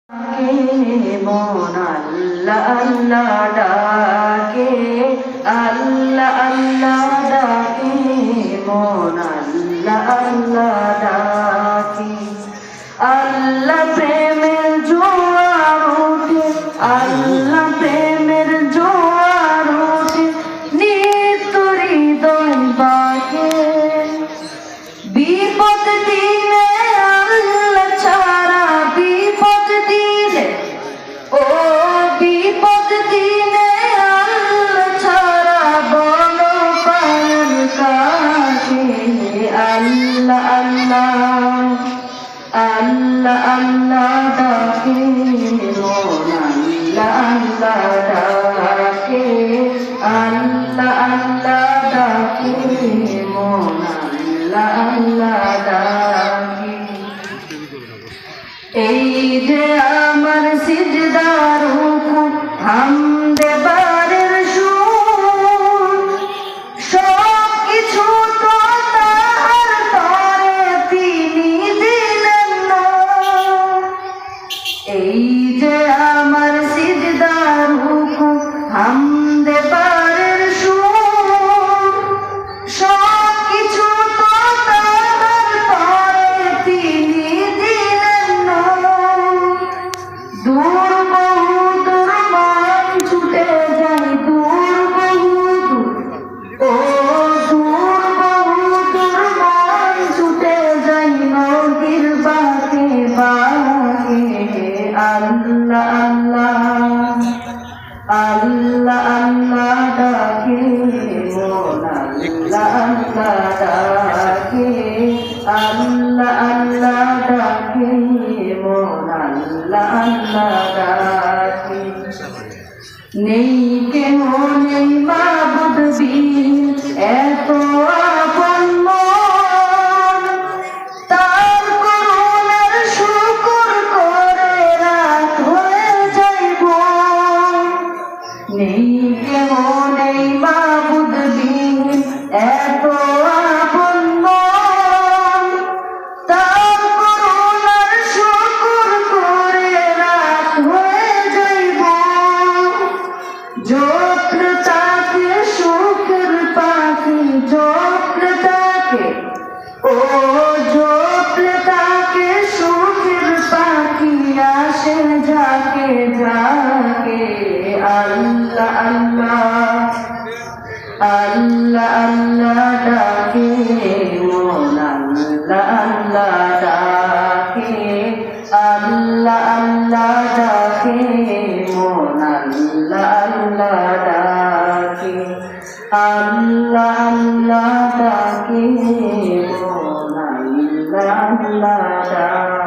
মন আল্লাহ আল্লাহ ডাকে, আল্লাহ আল্লাহ ডাকে, মন আল্লাহ আল্লাহ ডাকে। আল্লাহ প্রেমের জোয়ার ওঠে, আল্লাহ প্রেমের জোয়ার ওঠে, নিত্য হৃদয় বাকে। বিপদ দিনে আল্লাহ ছাড়া, বিপদ দিনে, ও বিপদ দিনে আল্লাহ ছাড়া বলো পার কাকে। আল্লাহ আল্লাহ আল্লাহ আল্লাহ ডাকে, মন আল্লাহ আল্লাহ ডাকে, আল্লাহ আল্লাহ ডাকে, মন আল্লাহ আল্লাহ ডাকে। এই যে আমার সিজদার রুকু, হামদে বারের সুর, সব কিছু তো তার তরে তিনি দিলেন নূর। এই যে আমার সিজদার রুকু, হামদে বারের সুর, সব কিছু তো তার তরে তিনি দিলেন নূর। দূর বহু দূর মান ছুটে যাই, দূর বহু দূর, ও দূর বহু দূর মান ছুটে যাই নদীর বাঁকে বাঁকে। আল্লাহ আল্লাহ আল্লাহ আল্লাহ ডাকে, মন আল্লাহ আল্লাহ ডাকে, আল্লাহ আল্লাহ ডাকে, মন আল্লাহ আল্লাহ ডাকে। নেই কেহ নেই মাবুদ বিন এত আপন মন, তার করুণার শুকর করে রাত হয়ে যাইব। নেই কেহ নেই মাবুদ বিন এত আপন মন, তার করুণার শুকর করে রাত হয়ে যাইব। জোপলে তাকে সুখের পাখি, জোপলে তাকে, ও জোপলে তাকে সুখের পাখি আসে যাকে যাকে। আল্লাহ আল্লাহ আল্লাহ আল্লাহ ডাকে, মন আল্লাহ আল্লাহ ডাকে, আল্লাহ আল্লাহ ডাকে, মন আল্লাহ আল্লাহ ডাকে, আল্লাহ আল্লাহ ডাকে, মন আল্লাহ আল্লাহ ডাকে।